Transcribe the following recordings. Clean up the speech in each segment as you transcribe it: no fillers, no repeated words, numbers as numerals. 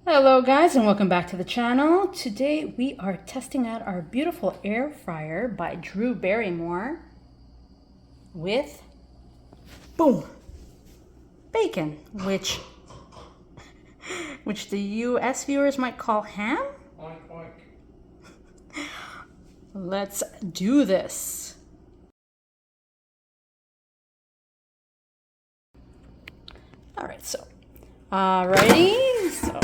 Hello guys and welcome back to the channel. Today we are testing out our beautiful air fryer by Drew Barrymore with boom bacon, which the US viewers might call ham. Oink, oink. Let's do this. All right, so alrighty, so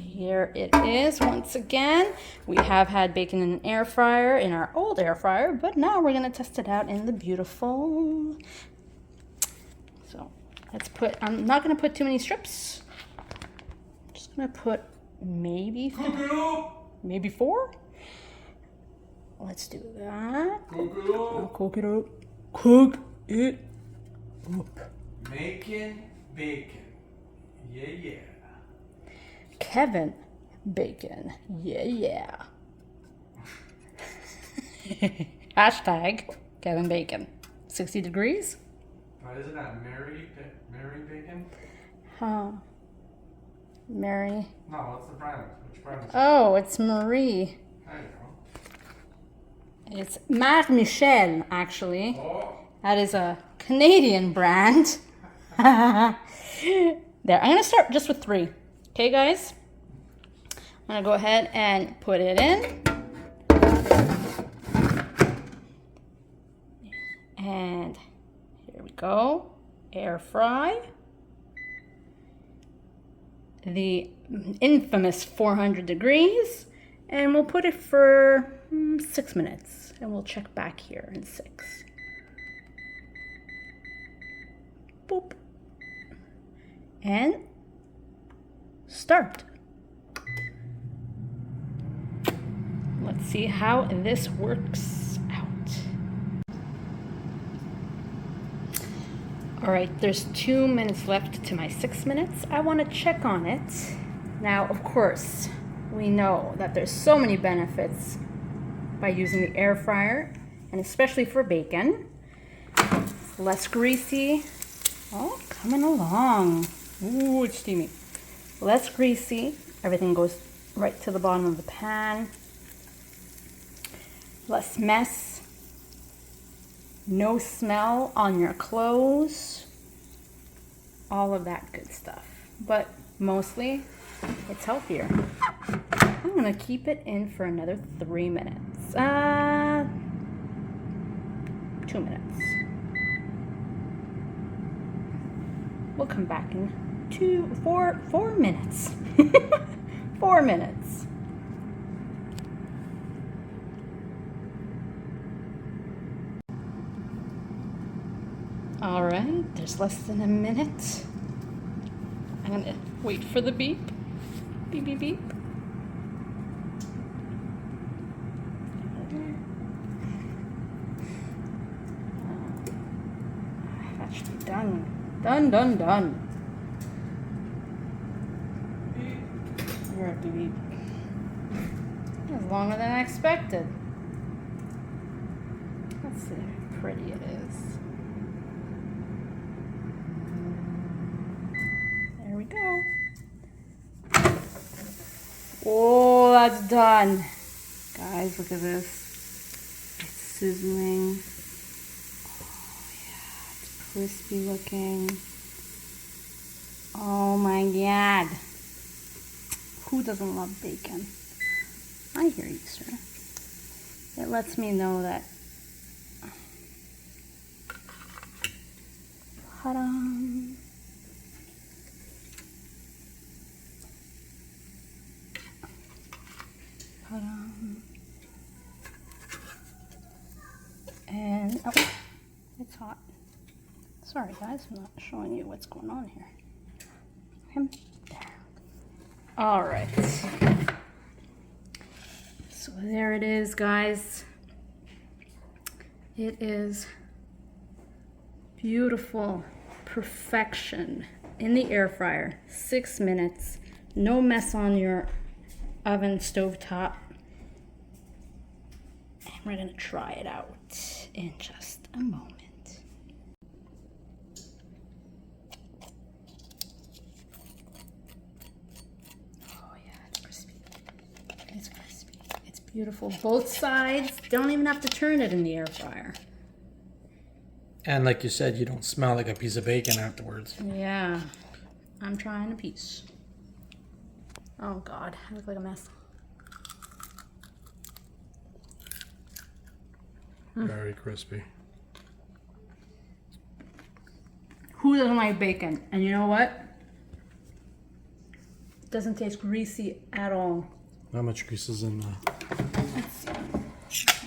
here it is once again. We have had bacon in an air fryer, in our old air fryer, but now we're gonna test it out in the beautiful. So let's put, I'm not gonna put too many strips. I'm just gonna put maybe four. Let's do that. Cook it up. Cook it up. Cook it up. Making bacon. Yeah, yeah. Kevin Bacon. Yeah, yeah. Hashtag Kevin Bacon. 60 degrees? Why isn't that Mary Bacon? Mary. No, what's the brand? Which brand is it? Oh, it's Marie. There you go. It's Mère Michel, actually. Oh, That is a Canadian brand. There, I'm gonna start just with 3. Okay, guys? I'm gonna go ahead and put it in. And here we go. Air fry. The infamous 400 degrees. And we'll put it for 6 minutes. And we'll check back here in 6. Boop. And start. Let's see how this works out. All right, there's 2 minutes left to my 6 minutes. I want to check on it. Now, of course, we know that there's so many benefits by using the air fryer, and especially for bacon. Less greasy. Oh, coming along. Ooh, it's steamy. Less greasy. Everything goes right to the bottom of the pan. Less mess. No smell on your clothes. All of that good stuff. But mostly, it's healthier. I'm gonna keep it in for another 3 minutes. 2 minutes. We'll come back in 4 minutes. 4 minutes. All right, there's less than a minute. I'm gonna wait for the beep. Beep, beep, beep. Actually done. Done. You're a beep. That's longer than I expected. Let's see how pretty it is. There we go. Oh, that's done. Guys, look at this. It's sizzling. Crispy looking. Oh my God. Who doesn't love bacon? I hear you, sir. It lets me know that. Ta-da. Ta-da. And, oh, it's hot. Sorry guys, I'm not showing you what's going on here. There. All right. So there it is, guys. It is beautiful perfection in the air fryer. 6 minutes. No mess on your oven stove top. And we're gonna try it out in just a moment. Oh yeah. Beautiful. Both sides. Don't even have to turn it in the air fryer. And like you said, you don't smell like a piece of bacon afterwards. Yeah. I'm trying a piece. Oh God, I look like a mess. Very crispy. Who doesn't like bacon? And you know what? It doesn't taste greasy at all. How much grease is in the... Let's see.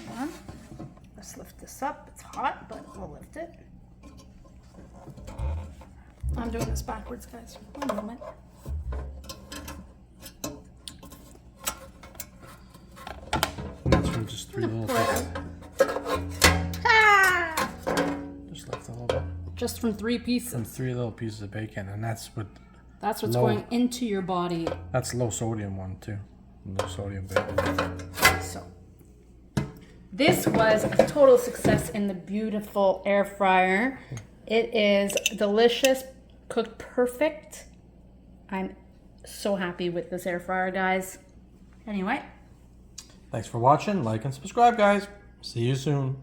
Hold on. Let's lift this up. It's hot, but we'll lift it. I'm doing this backwards, guys. One moment. And that's from just 3 little Pour it pieces. out. Ah! Just left a little bit. Just from 3 From pieces. 3 little pieces of bacon, and that's That's what's low. going into your body. That's low sodium one too. Low sodium bacon. So, this was a total success in the beautiful air fryer. It is delicious, cooked perfect. I'm so happy with this air fryer, guys. Anyway. Thanks for watching. Like and subscribe, guys. See you soon.